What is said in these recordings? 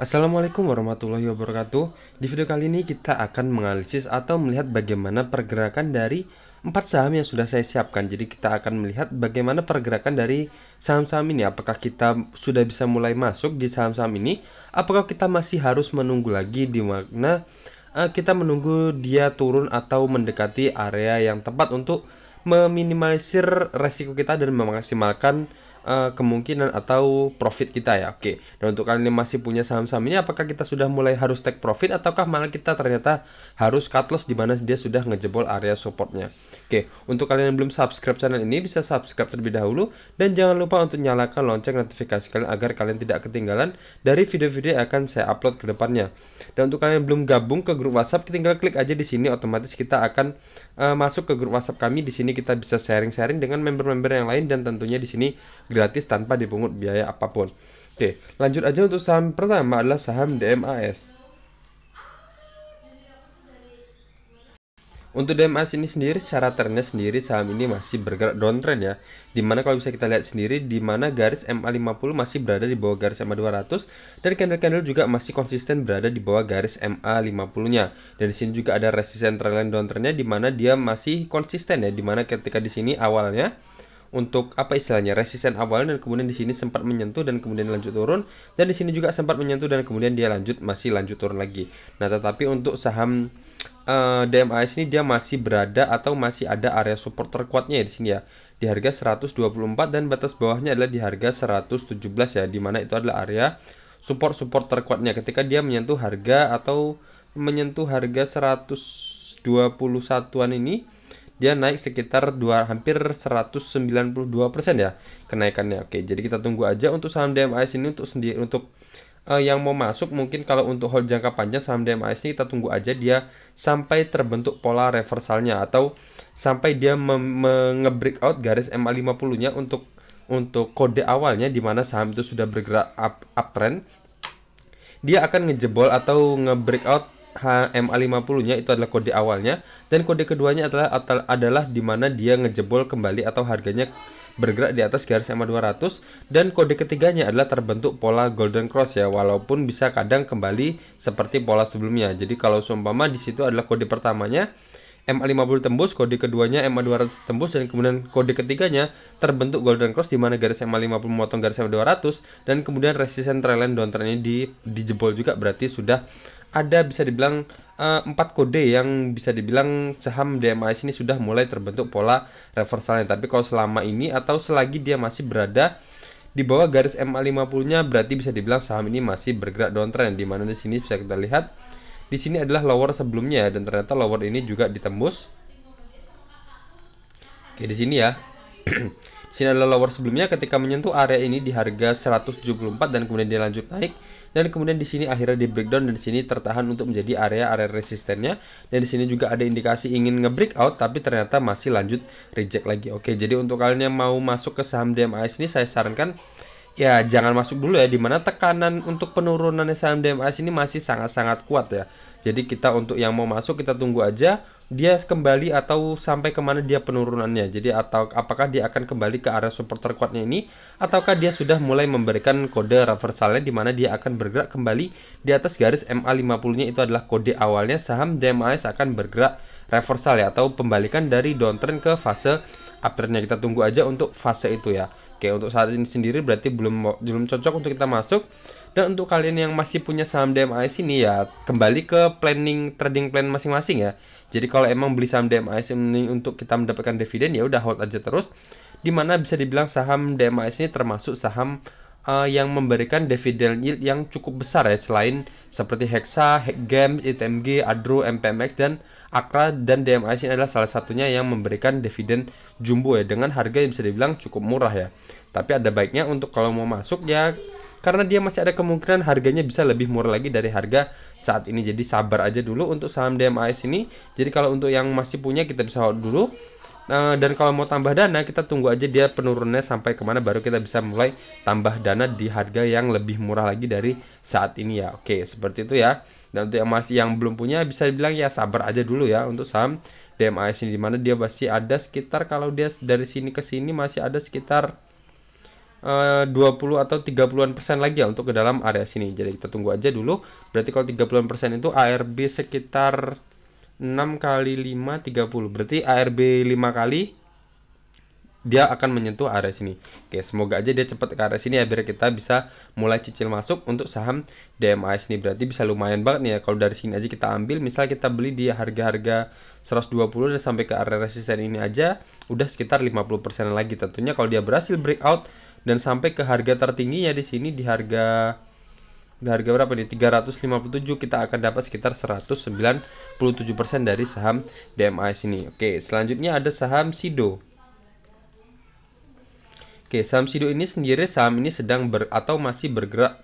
Assalamualaikum warahmatullahi wabarakatuh. Di video kali ini kita akan menganalisis atau melihat bagaimana pergerakan dari 4 saham yang sudah saya siapkan. Jadi kita akan melihat bagaimana pergerakan dari saham-saham ini. Apakah kita sudah bisa mulai masuk di saham-saham ini? Apakah kita masih harus menunggu lagi di mana kita menunggu dia turun atau mendekati area yang tepat untuk meminimalisir resiko kita dan memaksimalkan kemungkinan atau profit kita ya. Oke. Dan untuk kalian yang masih punya saham-saham ini, apakah kita sudah mulai harus take profit ataukah malah kita ternyata harus cut loss di mana dia sudah ngejebol area supportnya. Oke, untuk kalian yang belum subscribe channel ini bisa subscribe terlebih dahulu dan jangan lupa untuk nyalakan lonceng notifikasi kalian agar kalian tidak ketinggalan dari video-video yang akan saya upload ke depannya. Dan untuk kalian yang belum gabung ke grup WhatsApp, tinggal klik aja di sini, otomatis kita akan masuk ke grup WhatsApp kami. Di sini kita bisa sharing-sharing dengan member-member yang lain dan tentunya di sini gratis tanpa dipungut biaya apapun. Oke, lanjut aja. Untuk saham pertama adalah saham DMAS. Untuk DMAS ini sendiri secara trennya sendiri saham ini masih bergerak downtrend ya. Dimana kalau bisa kita lihat sendiri dimana garis MA50 masih berada di bawah garis MA200 dan candle-candle juga masih konsisten berada di bawah garis MA50-nya. Dan di sini juga ada resisten trendline downtrendnya dimana dia masih konsisten ya. Dimana ketika di sini awalnya untuk apa istilahnya resisten awal dan kemudian di sini sempat menyentuh dan kemudian lanjut turun, dan di sini juga sempat menyentuh dan kemudian dia masih lanjut turun lagi. Nah, tetapi untuk saham DMAS ini dia masih berada atau masih ada area support terkuatnya ya di sini ya, di harga 124 dan batas bawahnya adalah di harga 117 ya, dimana itu adalah area support terkuatnya ketika dia menyentuh harga atau menyentuh harga 121-an ini. Dia naik sekitar hampir 192% ya kenaikannya. Oke, jadi kita tunggu aja untuk saham DMAS ini untuk yang mau masuk. Mungkin kalau untuk hold jangka panjang saham DMAS ini kita tunggu aja dia sampai terbentuk pola reversalnya atau sampai dia nge-breakout garis MA50-nya untuk kode awalnya di mana saham itu sudah bergerak uptrend. Dia akan ngejebol atau nge-breakout MA50-nya, itu adalah kode awalnya, dan kode keduanya adalah di mana dia ngejebol kembali atau harganya bergerak di atas garis MA200, dan kode ketiganya adalah terbentuk pola golden cross ya, walaupun bisa kadang kembali seperti pola sebelumnya. Jadi kalau seumpama di situ adalah kode pertamanya MA50 tembus, kode keduanya MA200 tembus, dan kemudian kode ketiganya terbentuk golden cross di mana garis MA50 memotong garis MA200 dan kemudian resisten trendline downtrend ini dijebol juga, berarti sudah ada bisa dibilang 4 kode yang bisa dibilang saham DMAS ini sudah mulai terbentuk pola reversalnya. Tapi kalau selama ini atau selagi dia masih berada di bawah garis MA50-nya, berarti bisa dibilang saham ini masih bergerak downtrend, di mana di sini bisa kita lihat di sini adalah lower sebelumnya dan ternyata lower ini juga ditembus. Oke, di sini ya. Di sini adalah lower sebelumnya ketika menyentuh area ini di harga 174 dan kemudian dia lanjut naik, dan kemudian di sini akhirnya di breakdown dan di sini tertahan untuk menjadi area resistennya, dan di sini juga ada indikasi ingin nge-breakout tapi ternyata masih lanjut reject lagi. Oke, jadi untuk kalian yang mau masuk ke saham DMAS ini saya sarankan ya jangan masuk dulu ya, dimana tekanan untuk penurunan saham DMAS ini masih sangat-sangat kuat ya. Jadi kita untuk yang mau masuk kita tunggu aja dia kembali atau sampai kemana dia penurunannya. Jadi atau apakah dia akan kembali ke area support terkuatnya ini, ataukah dia sudah mulai memberikan kode reversalnya di mana dia akan bergerak kembali di atas garis MA50-nya, itu adalah kode awalnya saham DMAS akan bergerak reversal ya, atau pembalikan dari downtrend ke fase uptrendnya. Kita tunggu aja untuk fase itu ya. Oke, untuk saat ini sendiri berarti belum cocok untuk kita masuk. Dan untuk kalian yang masih punya saham DMAS ini ya kembali ke trading plan masing-masing ya. Jadi kalau emang beli saham DMAS ini untuk kita mendapatkan dividen ya udah hold aja terus. Dimana bisa dibilang saham DMAS ini termasuk saham yang memberikan dividen yield yang cukup besar ya, selain seperti Hexa, Games, ITMG, Adro, MPMX, dan Akra, dan DMAS ini adalah salah satunya yang memberikan dividen jumbo ya dengan harga yang bisa dibilang cukup murah ya. Tapi ada baiknya untuk kalau mau masuk ya, karena dia masih ada kemungkinan harganya bisa lebih murah lagi dari harga saat ini. Jadi sabar aja dulu untuk saham DMAS ini. Jadi kalau untuk yang masih punya kita bisa hold dulu. Dan kalau mau tambah dana kita tunggu aja dia penurunannya sampai kemana, baru kita bisa mulai tambah dana di harga yang lebih murah lagi dari saat ini ya. Oke, seperti itu ya. Dan untuk yang belum punya bisa dibilang ya sabar aja dulu ya untuk saham DMAS ini, dimana dia masih ada sekitar, kalau dia dari sini ke sini masih ada sekitar 20 atau 30-an% lagi ya untuk ke dalam area sini. Jadi kita tunggu aja dulu. Berarti kalau 30-an% itu ARB sekitar 6 kali 5 30. Berarti ARB 5 kali dia akan menyentuh area sini. Oke, semoga aja dia cepat ke area sini ya, biar kita bisa mulai cicil masuk untuk saham DMAS ini. Berarti bisa lumayan banget nih ya kalau dari sini aja kita ambil. Misal kita beli di harga-harga 120 dan sampai ke area resisten ini aja udah sekitar 50% lagi. Tentunya kalau dia berhasil breakout dan sampai ke harga tertingginya di sini di harga berapa nih? 357, kita akan dapat sekitar 197% dari saham DMAS ini. Oke, selanjutnya ada saham Sido. Oke, saham Sido ini sendiri, saham ini sedang atau masih bergerak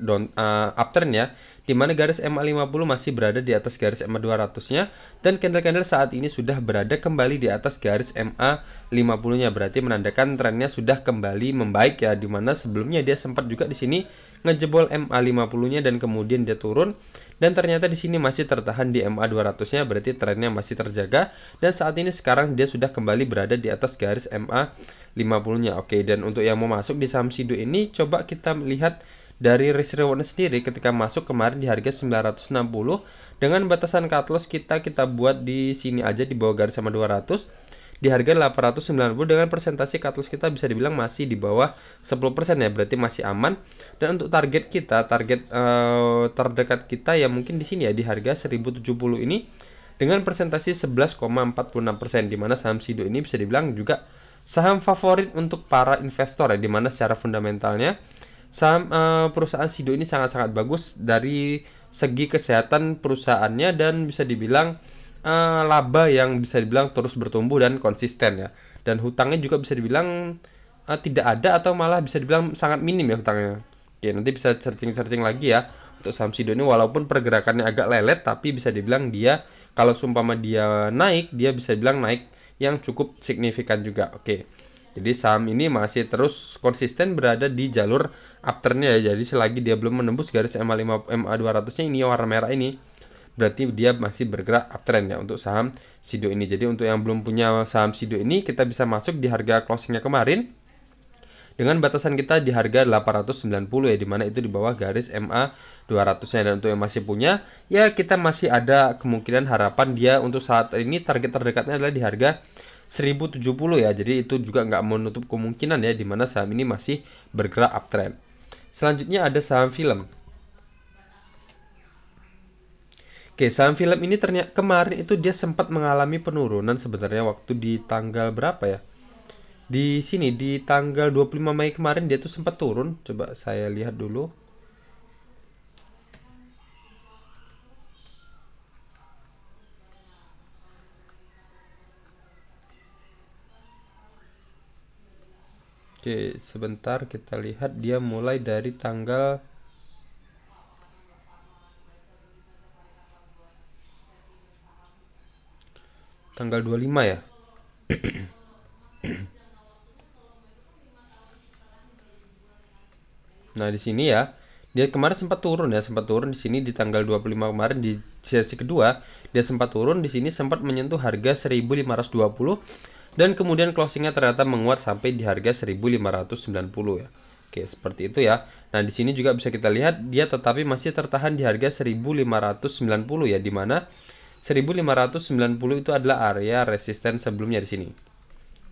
uptrend ya, di mana garis MA50 masih berada di atas garis MA200-nya dan candle-candle saat ini sudah berada kembali di atas garis MA50-nya. Berarti menandakan trennya sudah kembali membaik ya, di mana sebelumnya dia sempat juga di sini ngejebol MA50-nya dan kemudian dia turun, dan ternyata di sini masih tertahan di MA200-nya. Berarti trennya masih terjaga dan saat ini sekarang dia sudah kembali berada di atas garis MA50-nya. Oke, dan untuk yang mau masuk di saham Sido ini, coba kita lihat dari risk reward sendiri. Ketika masuk kemarin di harga 960 dengan batasan cut loss kita buat di sini aja di bawah garis sama 200 di harga 890 dengan persentase cut loss kita bisa dibilang masih di bawah 10% ya, berarti masih aman. Dan untuk target kita, terdekat kita ya mungkin di sini ya di harga 1070 ini dengan persentase 11,46%, di mana saham Sido ini bisa dibilang juga saham favorit untuk para investor ya, dimana secara fundamentalnya saham perusahaan Sido ini sangat-sangat bagus dari segi kesehatan perusahaannya dan bisa dibilang laba yang bisa dibilang terus bertumbuh dan konsisten ya, dan hutangnya juga bisa dibilang tidak ada atau malah bisa dibilang sangat minim ya hutangnya. Oke, nanti bisa searching lagi ya untuk saham Sido ini, walaupun pergerakannya agak lelet tapi bisa dibilang dia kalau seumpama dia naik, dia bisa dibilang naik yang cukup signifikan juga. Oke, jadi saham ini masih terus konsisten berada di jalur uptrendnya ya. Jadi selagi dia belum menembus garis MA200-nya ini warna merah ini, berarti dia masih bergerak uptrend ya untuk saham Sido ini. Jadi untuk yang belum punya saham Sido ini, kita bisa masuk di harga closingnya kemarin dengan batasan kita di harga 890 ya, dimana itu di bawah garis MA200-nya. Dan untuk yang masih punya ya, kita masih ada kemungkinan harapan dia untuk saat ini target terdekatnya adalah di harga 1070 ya. Jadi itu juga nggak menutup kemungkinan ya, dimana saham ini masih bergerak uptrend. Selanjutnya ada saham film. Oke, saham film ini ternyata kemarin itu dia sempat mengalami penurunan sebenarnya waktu di tanggal berapa ya? Di sini di tanggal 25 Mei kemarin dia tuh sempat turun. Coba saya lihat dulu. Oke, sebentar kita lihat dia mulai dari tanggal tanggal 25 ya. Nah, di sini ya, dia kemarin sempat turun ya, di sini di tanggal 25 kemarin di sesi kedua, dia sempat turun di sini, sempat menyentuh harga 1520 dan kemudian closingnya ternyata menguat sampai di harga 1590 ya. Oke, seperti itu ya. Nah, di sini juga bisa kita lihat dia tetapi masih tertahan di harga 1590 ya, di mana 1590 itu adalah area resisten sebelumnya di sini.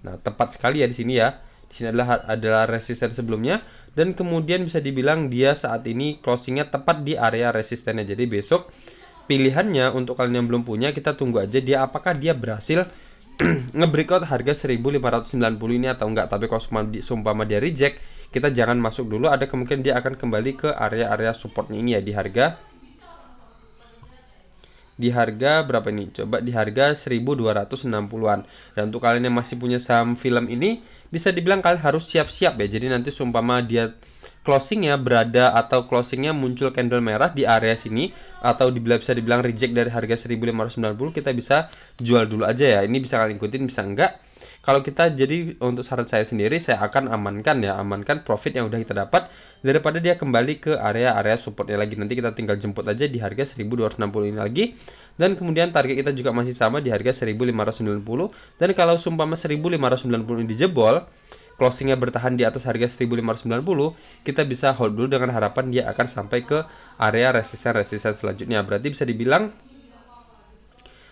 Nah, tepat sekali ya di sini ya. Di sini adalah resisten sebelumnya dan kemudian bisa dibilang dia saat ini closingnya tepat di area resistennya. Jadi besok pilihannya untuk kalian yang belum punya, kita tunggu aja dia apakah dia berhasil nge-breakout harga 1590 ini atau enggak. Tapi kalau sumpama dia reject, kita jangan masuk dulu. Ada kemungkinan dia akan kembali ke area-area supportnya ini ya, di harga berapa ini? Coba di harga 1260-an. Dan untuk kalian yang masih punya saham film ini, bisa dibilang kalian harus siap-siap ya. Jadi nanti sumpama dia closingnya berada atau closingnya muncul candle merah di area sini, atau bisa dibilang reject dari harga 1590, kita bisa jual dulu aja ya. Ini bisa kalian ikutin, bisa enggak. Kalau kita, jadi untuk saran saya sendiri, saya akan amankan profit yang udah kita dapat daripada dia kembali ke area-area supportnya lagi. Nanti kita tinggal jemput aja di harga 1260 ini lagi, dan kemudian target kita juga masih sama di harga 1590. Dan kalau sumpama 1590 ini dijebol, closingnya bertahan di atas harga 1590, kita bisa hold dulu dengan harapan dia akan sampai ke area resisten selanjutnya. Berarti bisa dibilang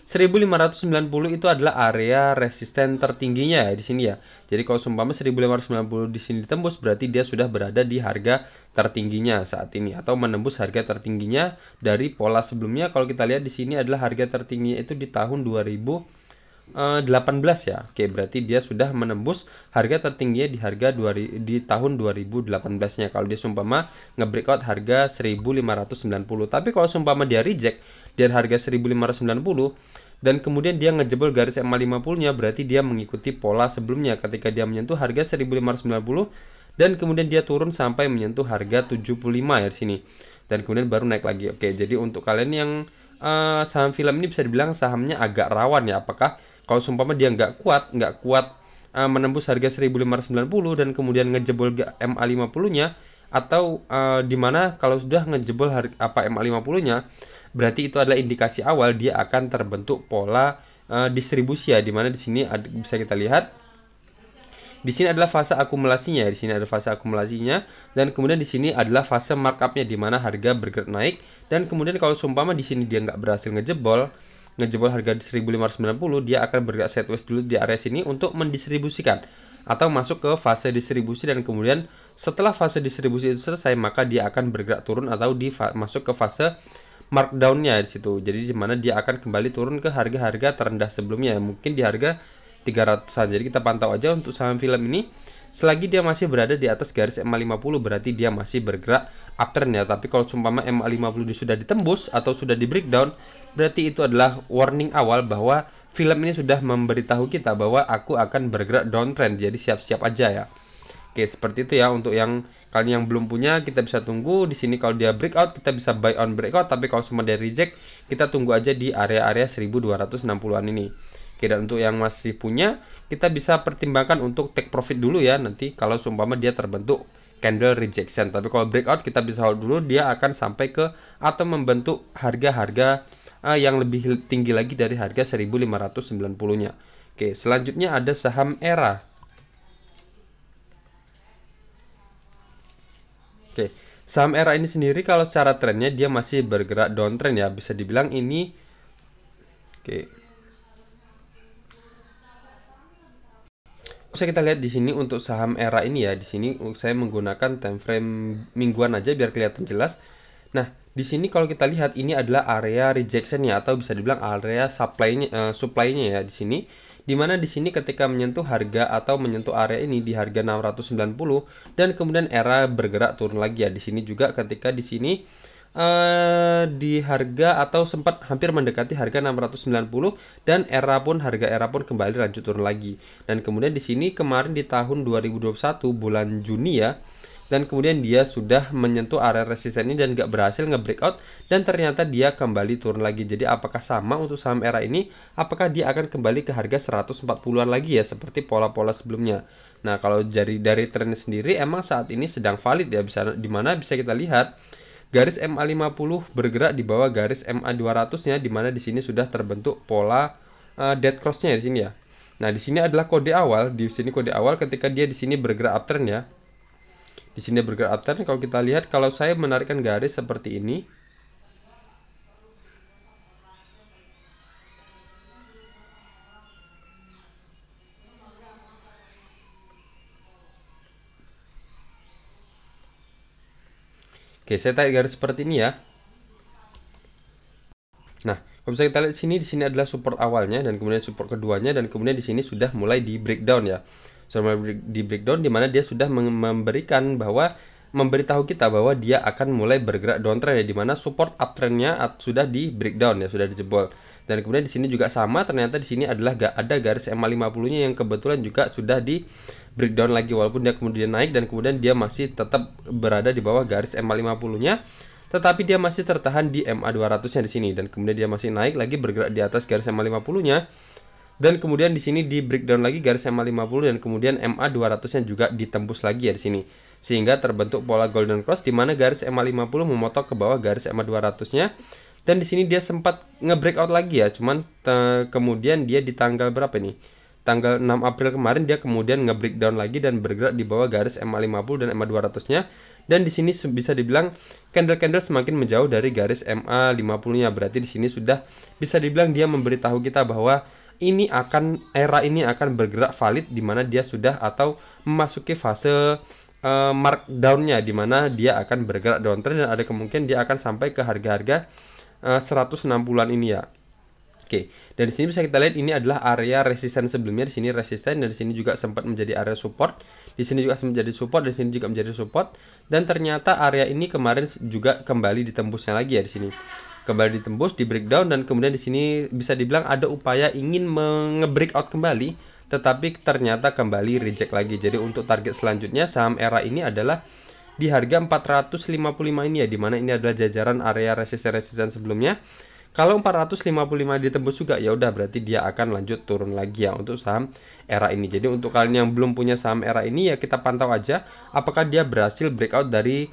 1590 itu adalah area resisten tertingginya ya di sini ya. Jadi kalau seumpama 1590 di sini ditembus, berarti dia sudah berada di harga tertingginya saat ini atau menembus harga tertingginya dari pola sebelumnya. Kalau kita lihat di sini adalah harga tertingginya itu di tahun 2018 ya. Oke, berarti dia sudah menembus harga tertingginya di tahun 2018-nya. Kalau dia seumpama nge-breakout harga 1590. Tapi kalau seumpama dia reject dari harga 1590 dan kemudian dia ngejebol garis MA50-nya, berarti dia mengikuti pola sebelumnya ketika dia menyentuh harga 1590 dan kemudian dia turun sampai menyentuh harga 75 ya di sini. Dan kemudian baru naik lagi. Oke, jadi untuk kalian yang saham film ini bisa dibilang sahamnya agak rawan ya. Apakah kalau seumpama dia nggak kuat menembus harga 1590 dan kemudian ngejebol MA50-nya, atau dimana kalau sudah ngejebol MA50-nya, berarti itu adalah indikasi awal dia akan terbentuk pola distribusi ya, dimana di sini bisa kita lihat di sini adalah fase akumulasinya. Di sini ada fase akumulasinya dan kemudian di sini adalah fase markupnya, di mana harga bergerak naik dan kemudian kalau seumpama di sini dia nggak berhasil ngejebol harga 1590, dia akan bergerak sideways dulu di area sini untuk mendistribusikan atau masuk ke fase distribusi, dan kemudian setelah fase distribusi itu selesai maka dia akan bergerak turun atau masuk ke fase markdownnya di situ. Jadi dimana dia akan kembali turun ke harga-harga terendah sebelumnya, mungkin di harga 300-an. Jadi kita pantau aja untuk saham film ini. Selagi dia masih berada di atas garis MA50, berarti dia masih bergerak uptrend ya. Tapi kalau seumpama MA50 sudah ditembus atau sudah di breakdown, berarti itu adalah warning awal bahwa film ini sudah memberitahu kita bahwa aku akan bergerak downtrend. Jadi siap-siap aja ya. Oke, seperti itu ya. Untuk yang kalian yang belum punya, kita bisa tunggu di sini. Kalau dia breakout, kita bisa buy on breakout. Tapi kalau semua dia reject, kita tunggu aja di area-area 1260-an ini. Oke, dan untuk yang masih punya, kita bisa pertimbangkan untuk take profit dulu ya. Nanti kalau seumpama dia terbentuk candle rejection. Tapi kalau breakout, kita bisa hold dulu. Dia akan sampai ke atau membentuk harga-harga yang lebih tinggi lagi dari harga 1590-nya. Oke, selanjutnya ada saham ERA. Oke, saham ERA ini sendiri kalau secara trennya dia masih bergerak downtrend ya, bisa dibilang ini. Oke, bisa kita lihat di sini untuk saham ERA ini ya. Di sini saya menggunakan time frame mingguan aja biar kelihatan jelas. Nah, di sini kalau kita lihat ini adalah area rejection ya, atau bisa dibilang area supply-nya ya di sini. Dimana di sini ketika menyentuh harga atau menyentuh area ini di harga 690 dan kemudian ERA bergerak turun lagi ya. Di sini juga ketika di sini di harga atau sempat hampir mendekati harga 690 dan harga ERA pun kembali lanjut turun lagi. Dan kemudian di sini kemarin di tahun 2021 bulan Juni ya, dan kemudian dia sudah menyentuh area resisten ini dan nggak berhasil nge-breakout dan ternyata dia kembali turun lagi. Jadi apakah sama untuk saham ERA ini? Apakah dia akan kembali ke harga 140-an lagi ya seperti pola-pola sebelumnya? Nah, kalau dari trennya sendiri emang saat ini sedang valid ya, dimana bisa kita lihat garis MA50 bergerak di bawah garis MA200-nya, dimana di sini sudah terbentuk pola dead cross-nya di sini ya. Nah, di sini adalah kode awal, ketika dia di sini bergerak uptrend ya. Di sini bergerak uptrend, kalau kita lihat, kalau saya menarikkan garis seperti ini, oke, saya tarik garis seperti ini ya. Nah, kalau bisa kita lihat di sini adalah support awalnya dan kemudian support keduanya, dan kemudian di sini sudah mulai di breakdown ya. Sudah mulai di breakdown, dimana dia sudah memberitahu kita bahwa dia akan mulai bergerak downtrend ya, dimana support uptrendnya sudah di breakdown ya, sudah dijebol. Dan kemudian di sini juga sama, ternyata di sini adalah ada garis MA50-nya yang kebetulan juga sudah di breakdown lagi, walaupun dia kemudian naik dan kemudian dia masih tetap berada di bawah garis MA50-nya, tetapi dia masih tertahan di MA200-nya di sini, dan kemudian dia masih naik lagi bergerak di atas garis MA50-nya. Dan kemudian di sini di breakdown lagi garis MA50 dan kemudian MA200-nya juga ditembus lagi ya di sini. Sehingga terbentuk pola golden cross di mana garis MA50 memotong ke bawah garis MA200-nya. Dan di sini dia sempat nge-breakout lagi ya, cuman kemudian dia di tanggal berapa nih? tanggal 6 April kemarin dia kemudian nge-breakdown lagi dan bergerak di bawah garis MA50 dan MA200-nya. Dan di sini bisa dibilang candle-candle semakin menjauh dari garis MA50-nya. Berarti di sini sudah bisa dibilang dia memberitahu kita bahwa era ini akan bergerak valid, di mana dia sudah atau memasuki fase markdown-nya, di mana dia akan bergerak downtrend dan ada kemungkinan dia akan sampai ke harga-harga 160-an ini ya. Oke, dan di sini bisa kita lihat ini adalah area resisten sebelumnya. Di sini resisten dan di sini juga sempat menjadi area support. Di sini juga menjadi support, dan di sini juga menjadi support. Dan ternyata area ini kemarin juga kembali ditembusnya lagi ya di sini. Kembali ditembus, di breakdown, dan kemudian di sini bisa dibilang ada upaya ingin nge-breakout kembali, tetapi ternyata kembali reject lagi. Jadi untuk target selanjutnya saham era ini adalah di harga 455 ini ya, dimana ini adalah jajaran area resisten sebelumnya. Kalau 455 ditembus juga, ya udah berarti dia akan lanjut turun lagi ya untuk saham era ini. Jadi untuk kalian yang belum punya saham era ini ya, kita pantau aja apakah dia berhasil breakout dari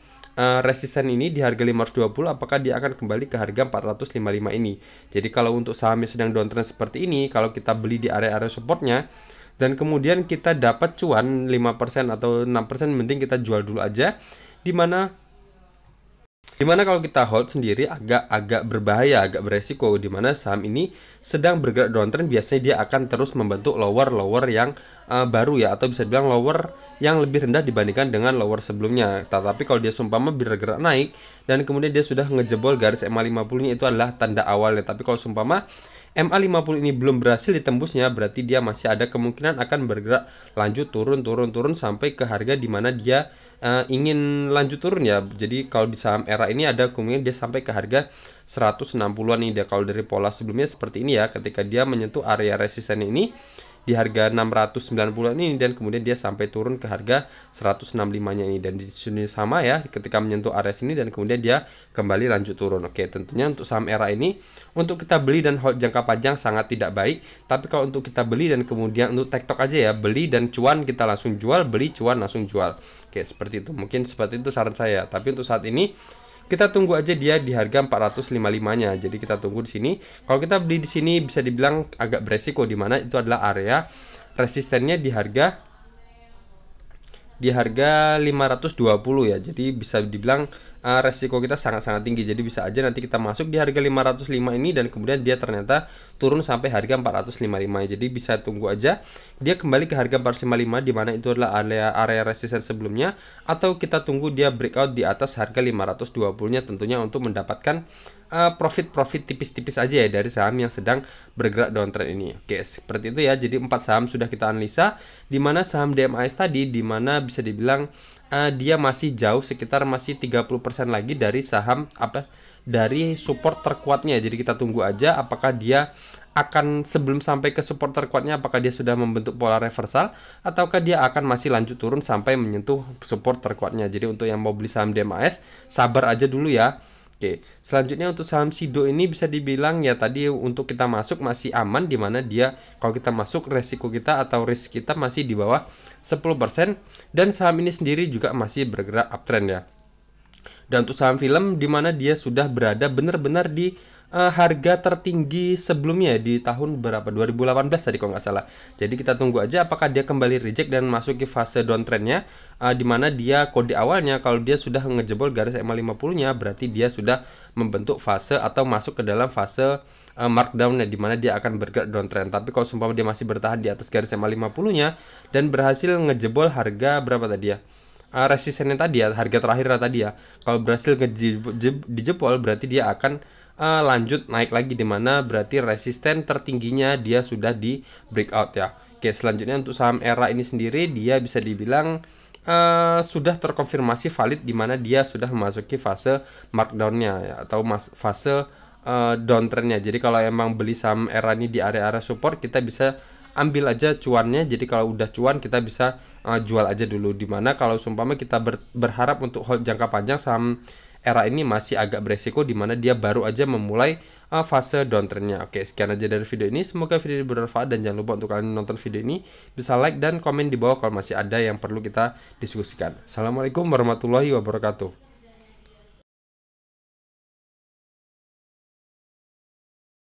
resisten ini di harga 520, apakah dia akan kembali ke harga 455 ini. Jadi kalau untuk saham yang sedang downtrend seperti ini, kalau kita beli di area-area supportnya dan kemudian kita dapat cuan 5% atau 6%, mending kita jual dulu aja. Dimana kalau kita hold sendiri agak berbahaya, agak beresiko, dimana saham ini sedang bergerak downtrend. Biasanya dia akan terus membentuk lower yang baru ya, atau bisa dibilang lower yang lebih rendah dibandingkan dengan lower sebelumnya. Tetapi kalau dia sumpama bergerak naik dan kemudian dia sudah ngejebol garis MA50-nya, itu adalah tanda awalnya. Tapi kalau sumpama MA50 ini belum berhasil ditembusnya, berarti dia masih ada kemungkinan akan bergerak lanjut turun sampai ke harga dimana dia ingin lanjut turun ya. Jadi kalau di saham era ini ada kemungkinan dia sampai ke harga 160-an nih. Kalau dari pola sebelumnya seperti ini ya, ketika dia menyentuh area resisten ini di harga 690-an ini dan kemudian dia sampai turun ke harga 165-nya ini, dan di sini sama ya, ketika menyentuh area sini dan kemudian dia kembali lanjut turun. Oke, tentunya untuk saham era ini untuk kita beli dan hold jangka panjang sangat tidak baik. Tapi kalau untuk kita beli dan kemudian untuk tektok aja ya, beli dan cuan kita langsung jual, beli cuan langsung jual. Oke, seperti itu. Mungkin seperti itu saran saya. Tapi untuk saat ini kita tunggu aja dia di harga 455-nya. Jadi kita tunggu di sini. Kalau kita beli di sini bisa dibilang agak beresiko, di mana itu adalah area resistennya di harga 520 ya. Jadi bisa dibilang resiko kita sangat-sangat tinggi. Jadi bisa aja nanti kita masuk di harga 505 ini dan kemudian dia ternyata turun sampai harga 455. Jadi bisa tunggu aja dia kembali ke harga 455, di mana itu adalah area resisten sebelumnya, atau kita tunggu dia breakout di atas harga 520-nya, tentunya untuk mendapatkan profit tipis-tipis aja ya dari saham yang sedang bergerak downtrend ini. Oke, seperti itu ya. Jadi 4 saham sudah kita analisa, di mana saham DMAS tadi, di mana bisa dibilang dia masih jauh, sekitar masih 30% lagi dari saham dari support terkuatnya. Jadi kita tunggu aja apakah dia akan, sebelum sampai ke support terkuatnya, apakah dia sudah membentuk pola reversal ataukah dia akan masih lanjut turun sampai menyentuh support terkuatnya. Jadi untuk yang mau beli saham DMAS, sabar aja dulu ya. Oke, selanjutnya untuk saham Sido ini bisa dibilang ya tadi untuk kita masuk masih aman, dimana dia kalau kita masuk resiko kita atau risk kita masih di bawah 10%, dan saham ini sendiri juga masih bergerak uptrend ya. Dan untuk saham film, dimana dia sudah berada benar-benar di harga tertinggi sebelumnya di tahun berapa, 2018 tadi kalau nggak salah. Jadi kita tunggu aja apakah dia kembali reject dan masuk ke fase downtrendnya, dimana dia kode awalnya kalau dia sudah ngejebol garis MA50-nya, berarti dia sudah membentuk fase atau masuk ke dalam fase markdown-nya, dimana dia akan bergerak downtrend. Tapi kalau sumpah dia masih bertahan di atas garis MA50-nya dan berhasil ngejebol harga berapa tadi ya, resistennya tadi ya, harga terakhir tadi ya, kalau berhasil dijebol berarti dia akan lanjut naik lagi, dimana berarti resisten tertingginya dia sudah di breakout ya. Oke, selanjutnya untuk saham era ini sendiri, dia bisa dibilang sudah terkonfirmasi valid, dimana dia sudah memasuki fase markdownnya ya, atau fase downtrendnya. Jadi kalau emang beli saham era ini di area-area support, kita bisa ambil aja cuannya. Jadi kalau udah cuan kita bisa jual aja dulu, dimana kalau seumpama kita berharap untuk hold jangka panjang, saham era ini masih agak beresiko, dimana dia baru aja memulai fase downtrendnya. Oke, sekian aja dari video ini, semoga video ini bermanfaat, dan jangan lupa untuk kalian nonton video ini bisa like dan komen di bawah kalau masih ada yang perlu kita diskusikan. Assalamualaikum warahmatullahi wabarakatuh.